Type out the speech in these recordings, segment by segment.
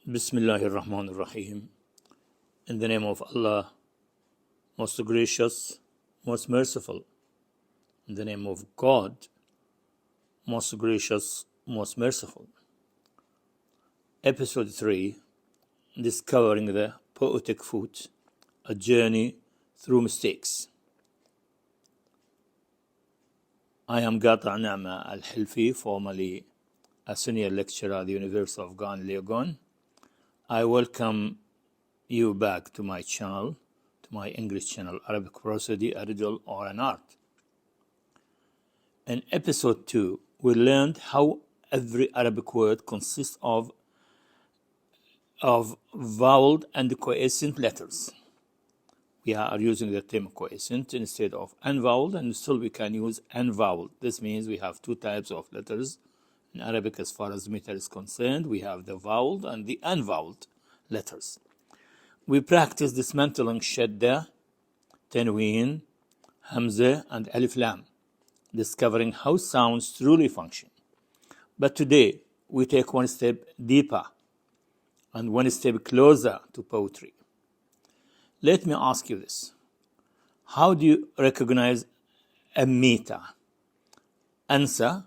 Bismillahir Rahmanir Rahim. In the name of Allah, most gracious, most merciful. In the name of God, most gracious, most merciful. Episode 3, Discovering the Poetic Foot, a journey through mistakes. I am Gata Nama al-Hilfi, formerly a senior lecturer at the University of Ghana, Legon. I welcome you back to my channel, to my English channel, Arabic Prosody, a Riddle, or an Art. In episode 2, we learned how every Arabic word consists of vowel and quiescent letters. We are using the term quiescent instead of unvoweled, and still we can use unvoweled. This means we have two types of letters. In Arabic, as far as meter is concerned, we have the voweled and the unvoweled letters. We practice dismantling shadda, tanween, hamza, and alif lam, discovering how sounds truly function. But today, we take one step deeper and one step closer to poetry. Let me ask you this. How do you recognize a meter? Answer: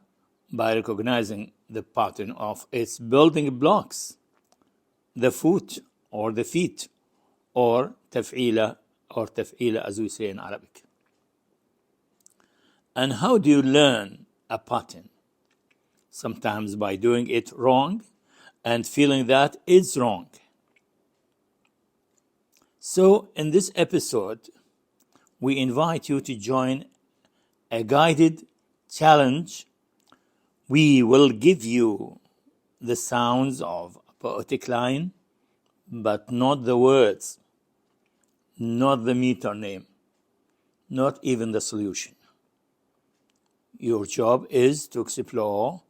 by recognizing the pattern of its building blocks, the foot or the feet, or tafāÄīl as we say in Arabic. And how do you learn a pattern? Sometimes by doing it wrong and feeling that it's wrong. So in this episode, we invite you to join a guided challenge. We will give you the sounds of a poetic line, but not the words, not the meter name, not even the solution. Your job is to explore,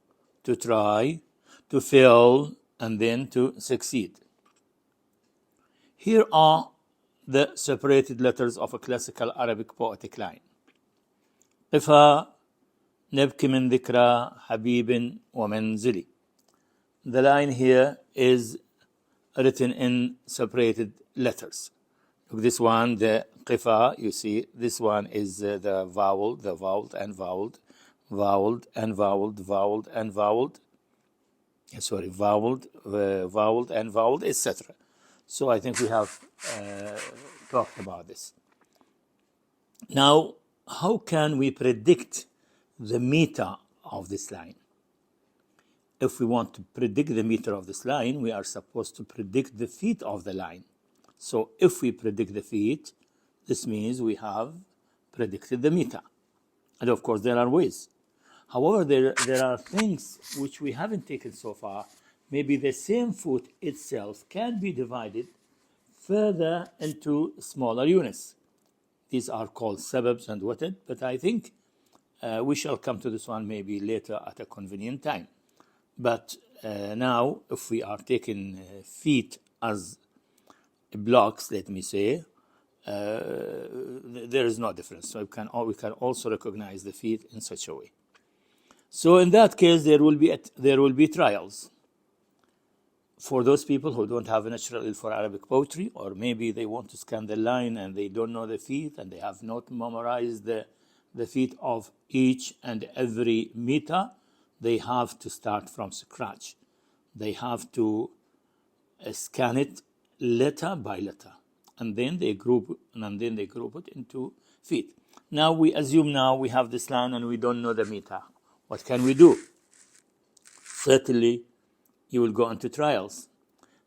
to try, to fail, and then to succeed. Here are the separated letters of a classical Arabic poetic line. قفا نبكي من ذكرى حبيب ومنزلي. The line here is written in separated letters. Look, this one, the qifa, you see, this one is the vowel, and voweled, voweled, and voweled, voweled, and voweled. Sorry, voweled, voweled, and voweled, etc. So I think we have talked about this. Now, how can we predict the meter of this line? If we want to predict the meter of this line, we are supposed to predict the feet of the line. So if we predict the feet, this means we have predicted the meter. And of course, there are ways. However, there are things which we haven't taken so far. Maybe the same foot itself can be divided further into smaller units. These are called sababs and watad, but I think we shall come to this one maybe later at a convenient time. But now, if we are taking feet as blocks, let me say, there is no difference. So we can also recognize the feet in such a way. So in that case, there will be trials for those people who don't have a natural ear for Arabic poetry, or maybe they want to scan the line and they don't know the feet and they have not memorized the feet of each and every meter. They have to start from scratch. They have to scan it letter by letter, and then they group it into feet. Now we assume we have this line and we don't know the meter. What can we do? Certainly, you will go into trials.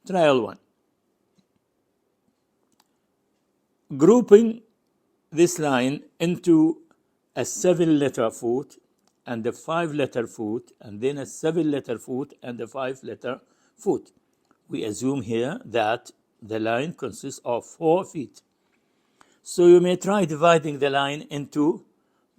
Trial 1. Grouping this line into a 7-letter foot and a 5-letter foot, and then a 7-letter foot and a 5-letter foot. We assume here that the line consists of 4 feet. So you may try dividing the line into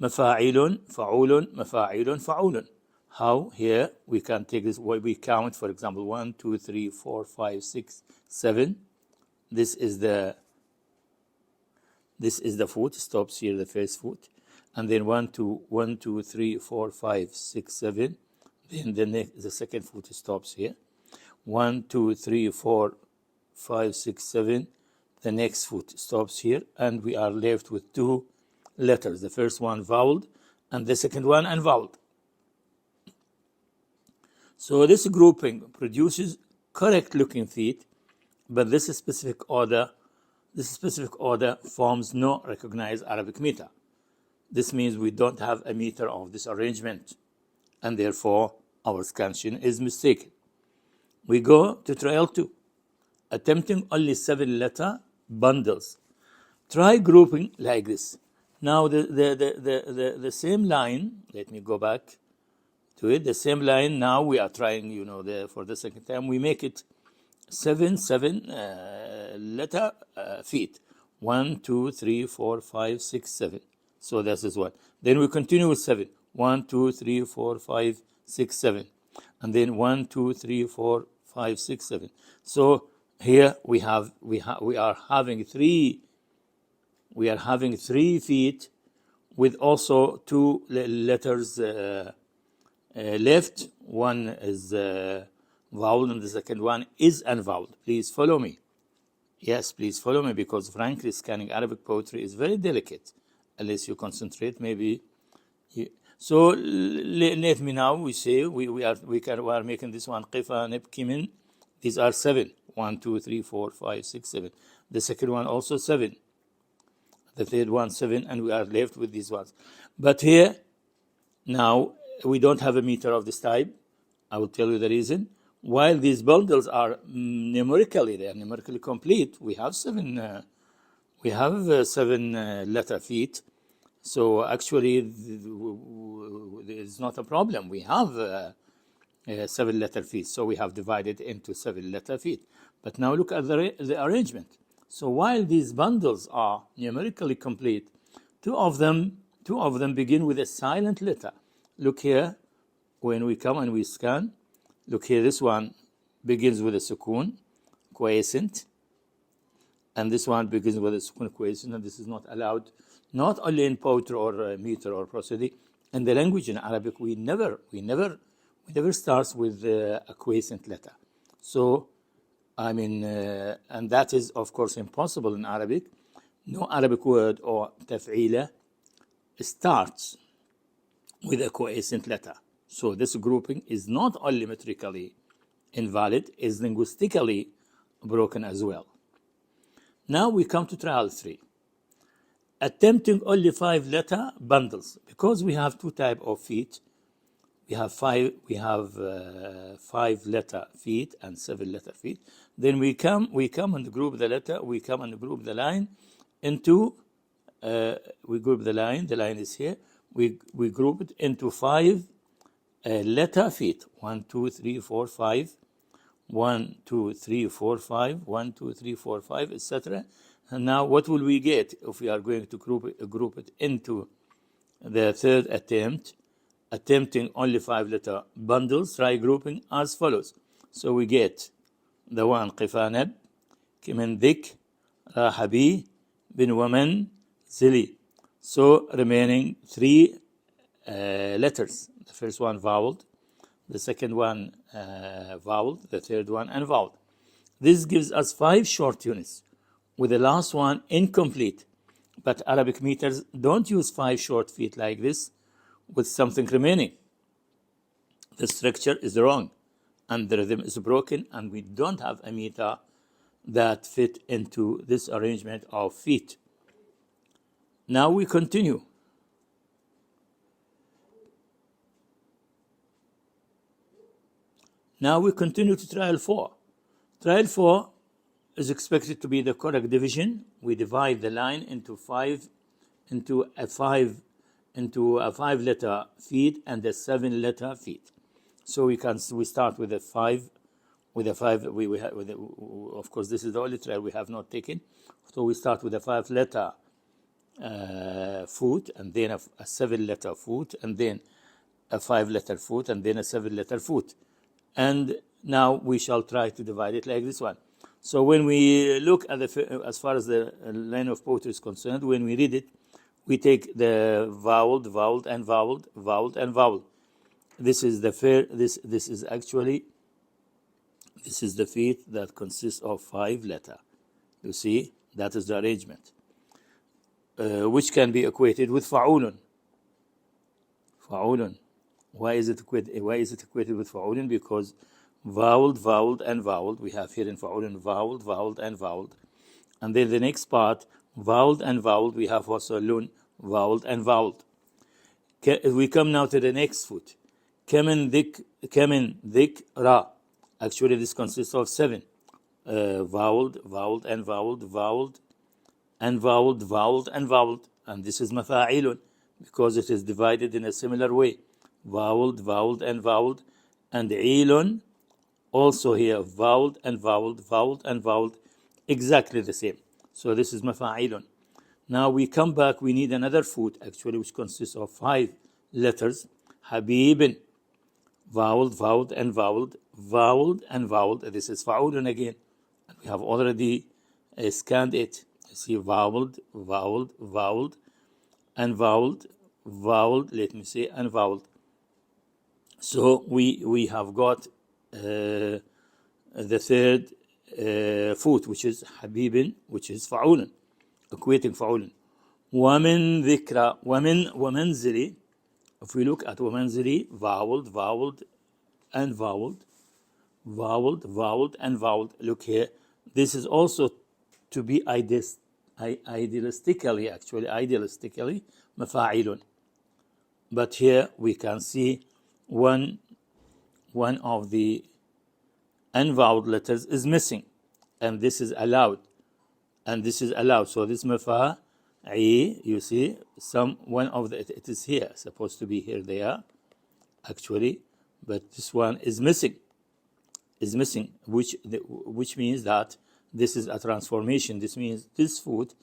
mafāʿīlun, faʿūlun, mafāʿīlun, faʿūlun. How? Here we can take this, we count, for example, 1, 2, 3, 4, 5, 6, 7. This is the foot, stops here, the first foot. And then 1, 2, 3, 4, 5, 6, 7. Then the second foot stops here. 1, 2, 3, 4, 5, 6, 7. The next foot stops here, and we are left with two letters. The first one voweled, and the second one unvoweled. So this grouping produces correct-looking feet, but this specific order forms no recognized Arabic meter. This means we don't have a meter of this arrangement, and therefore our scansion is mistaken. We go to trial 2, attempting only 7-letter bundles. Try grouping like this. Now the same line, let me go back to it, the same line, now we are trying, for the second time, we make it 7 letter feet. 1, 2, 3, 4, 5, 6, 7. So this is one. Then we continue with 7. 1, 2, 3, 4, 5, 6, 7. And then 1, 2, 3, 4, 5, 6, 7. So here we are having three feet with also two letters left. One is vowel and the second one is unvoweled. Please follow me. Yes, please follow me, because frankly scanning Arabic poetry is very delicate unless you concentrate. So let me now, we say we are making this one قفا نبكي من. These are 7. 1, 2, 3, 4, 5, 6, 7. The second one also 7. The third one 7, and we are left with these ones. But here now we don't have a meter of this type. I will tell you the reason. While these bundles are numerically complete, we have 7 letter feet. So actually it's not a problem. We have 7 letter feet, so we have divided into 7 letter feet. But now look at the arrangement. So while these bundles are numerically complete, two of them begin with a silent letter. Look here, when we come and we scan, look here, this one begins with a sukun, quiescent, and this one begins with a sukun, quiescent, and this is not allowed, not only in poetry or meter or prosody. In the language, in Arabic, we never starts with a quiescent letter. So, and that is, of course, impossible in Arabic. No Arabic word or tafāÄīl starts with a quiescent letter. So this grouping is not only metrically invalid, is linguistically broken as well. Now we come to trial 3. Attempting only 5-letter bundles. Because we have two types of feet, we have 5-letter feet and 7-letter feet. Then we come and group the letter, we come and group the line into, we group the line is here, we group it into 5 letter feet. 1, 2, 3, 4, 5. 1, 2, 3, 4, 5. 1, 2, 3, 4, 5, etc. And now what will we get if we are going to group it into the third attempt, attempting only 5-letter bundles? Try grouping as follows. So we get the one قفانب كمن ذك راحبي بن ومن زلي. So remaining 3 letters. The first one voweled, the second one voweled, the third one unvoweled. This gives us 5 short units, with the last one incomplete. But Arabic meters don't use 5 short feet like this with something remaining. The structure is wrong, and the rhythm is broken, and we don't have a meter that fit into this arrangement of feet. Now we continue. Now we continue to trial 4. Trial 4 is expected to be the correct division. We divide the line into a 5-letter feet and a 7-letter feet. So we start with a 5. Of course, this is the only trial we have not taken. So we start with a 5-letter foot, and then a 7-letter foot, and then a 5-letter foot, and then a 7-letter foot. And now we shall try to divide it like this one. So when we look at as far as the line of poetry is concerned, when we read it, we take the voweled, voweled, and voweled, voweled, and voweled. This is the this is actually This is the feet that consists of 5 letters. You see, that is the arrangement, which can be equated with faʿūlun. Faʿūlun. Why is it equated with faʿūlun? Because voweled, voweled, and voweled. We have here in faʿūlun voweled, voweled, and voweled. And then the next part, voweled and voweled, we have also lun, voweled and voweled. We come now to the next foot. Kamin dik ra. Actually, this consists of 7. Voweled, voweled, and voweled, voweled, and voweled, voweled, and voweled. And this is mafāʿīlun because it is divided in a similar way. Voweled, voweled, and voweled. And ʿīlun, also here, voweled and voweled, voweled and voweled, exactly the same. So this is mafāʿīlun. Now we come back, we need another foot actually, which consists of 5 letters. Habībin, voweled, voweled, and voweled, voweled, and voweled. This is faʿūlun again. And we have already scanned it. You see, voweled, voweled, voweled, and voweled, voweled, let me say, and voweled. So we have got the third foot, which is habibin, which is faʿūlun, equating faʿūlun. وَمِن ذِكْرَ وَمَنْزِلِ. If we look at وَمَنْزِلِ, voweled, voweled, and voweled, voweled, voweled, and voweled. Look here. This is also to be idealistically, mafāʿīlun. But here we can see one of the unvoweled letters is missing, and this is allowed, and this is allowed. So this mafāʿī, you see, one of the, it is here, supposed to be here, there, actually, but this one is missing, which means that this is a transformation. This means this foot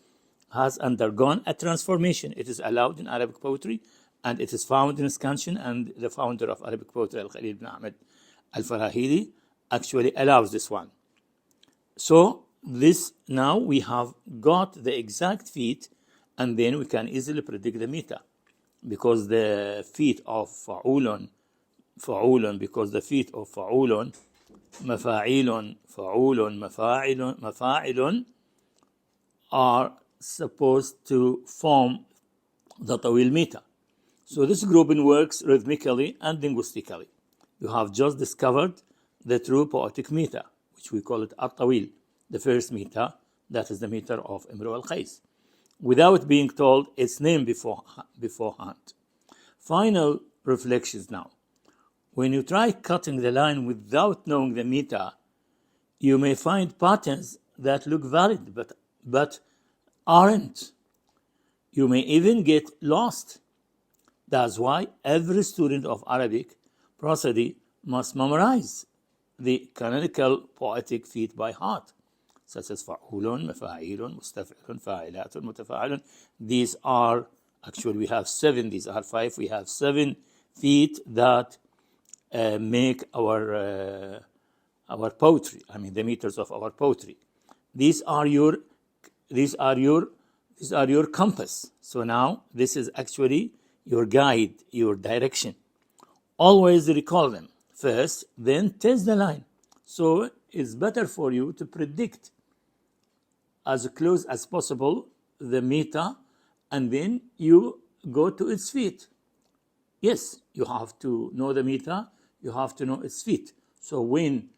has undergone a transformation. It is allowed in Arabic poetry, and it is found in Scansion, and the founder of Arabic poetry, al-Khalīl ibn Ahmad al-Farahidi, actually allows this one. So this, now we have got the exact feet, and then we can easily predict the meter, because the feet of faʿūlun, because the feet of faʿūlun, mafāʿīlun, faʿūlun, mafāʿīlun, are supposed to form the tawīl meter. So this grouping works rhythmically and linguistically. You have just discovered the true poetic meter, which we call it al-Tawīl, the first meter, that is the meter of Imru al-Qais, without being told its name beforehand. Final reflections now. When you try cutting the line without knowing the meter, you may find patterns that look valid but aren't. You may even get lost. That's why every student of Arabic prosody must memorize the canonical poetic feet by heart, such as faʿūlun, mafāʿīlun, mustafḥilun, fā'ilatun, mutafā'ilun. These are, actually we have 7, these are 5, we have 7 feet that make our poetry, the meters of our poetry. These are your compass. So now this is actually your guide, your direction. Always recall them first, then test the line. So it's better for you to predict as close as possible the meter, and then you go to its feet. Yes, you have to know the meter, you have to know its feet. So when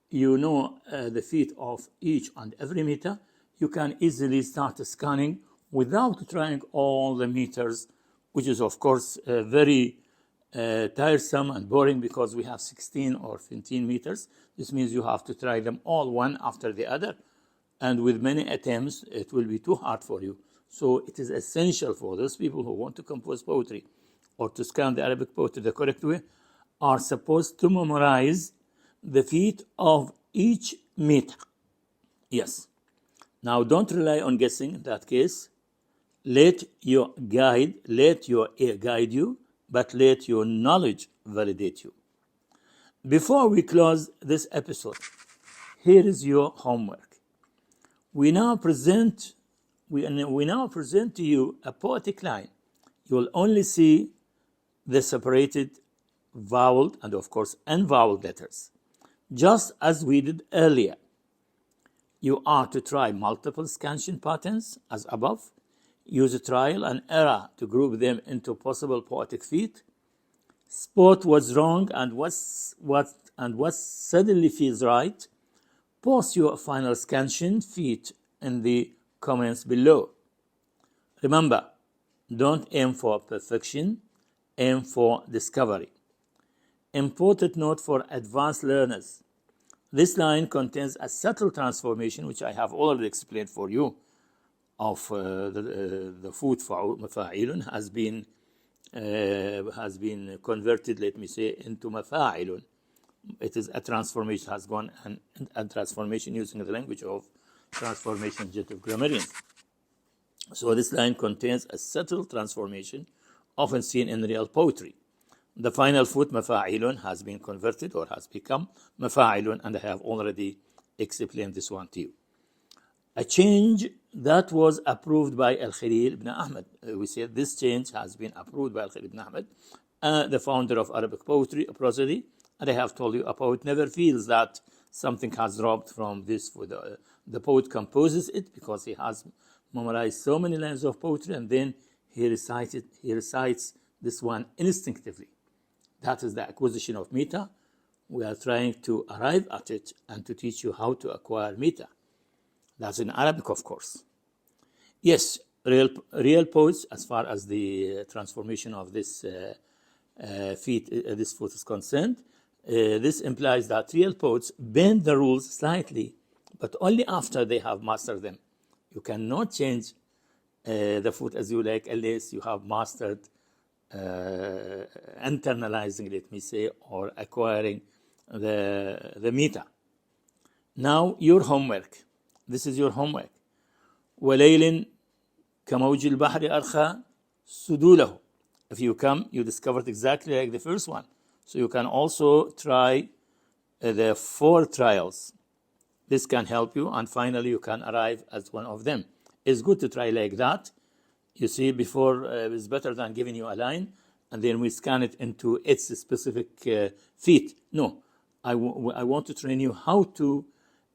you know the feet of each and every meter, you can easily start scanning without trying all the meters, which is of course very tiresome and boring, because we have 16 or 15 meters. This means you have to try them all one after the other, and with many attempts it will be too hard for you. So it is essential for those people who want to compose poetry or to scan the Arabic poetry the correct way, are supposed to memorize the feet of each meter. Yes. Now don't rely on guessing in that case. Let your ear guide you, but let your knowledge validate you. Before we close this episode, here is your homework. We now present to you a poetic line. You will only see the separated voweled and of course unvoweled letters. just as we did earlier. You are to try multiple scansion patterns as above. Use trial and error to group them into possible poetic feet. Spot what's wrong and what suddenly feels right. Post your final scansion feet in the comments below. Remember, don't aim for perfection, aim for discovery. Important note for advanced learners. This line contains a subtle transformation, which I have already explained for you, of the food mafāʿīlun has been converted, let me say, into mafāʿīlun. It is a transformation, has gone and a transformation using the language of transformation generative grammarians. So this line contains a subtle transformation often seen in real poetry. The final foot mafāʿīlun has been converted or has become mafāʿīlun, and I have already explained this one to you. A change that was approved by al-Khalīl ibn Ahmad. We said this change has been approved by al-Khalīl ibn Ahmad, the founder of Arabic poetry, Prosody. And I have told you, a poet never feels that something has dropped from this. The poet composes it because he has memorized so many lines of poetry, and then he recites this one instinctively. That is the acquisition of meter. We are trying to arrive at it and to teach you how to acquire meter. That's in Arabic, of course. Yes, real poets, as far as the transformation of this this foot is concerned, this implies that real poets bend the rules slightly, but only after they have mastered them. You cannot change the foot as you like unless you have mastered internalizing, let me say, or acquiring the meter. Now, your homework. This is your homework. وَلَيْلٍ كَمَوْجِ الْبَحْرِ أَرْخَى سُدُولَهُ. If you come, you discovered exactly like the first one. So you can also try the 4 trials. This can help you, and finally you can arrive at one of them. It's good to try like that. You see, before it's better than giving you a line and then we scan it into its specific feet. No, I want to train you how to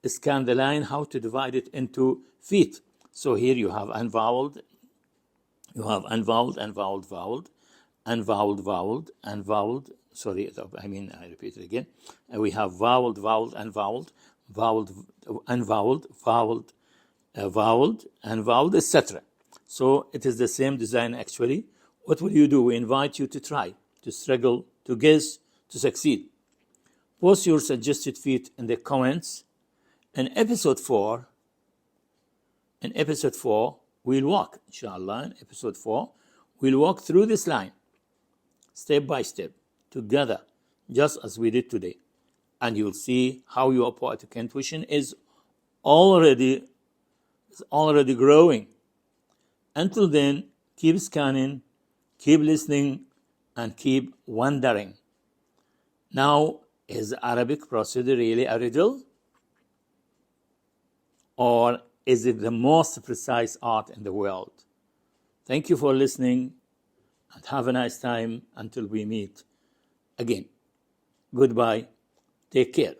scan the line, how to divide it into feet. So here you have unvoweled, you have unvoweled, unvoweled, voweled, unvoweled, voweled, unvoweled. Sorry, I repeat it again. We have voweled, voweled, unvoweled, voweled, unvoweled, voweled, voweled, unvoweled, etc. So it is the same design actually. What will you do? We invite you to try, to struggle, to guess, to succeed. Post your suggested feet in the comments. In episode 4, we'll walk, inshallah. In episode 4, we'll walk through this line, step by step, together, just as we did today. And you'll see how your poetic intuition is already growing. Until then, keep scanning, keep listening, and keep wondering. Now, is Arabic prosody really a riddle? Or is it the most precise art in the world? Thank you for listening, and have a nice time until we meet again. Goodbye. Take care.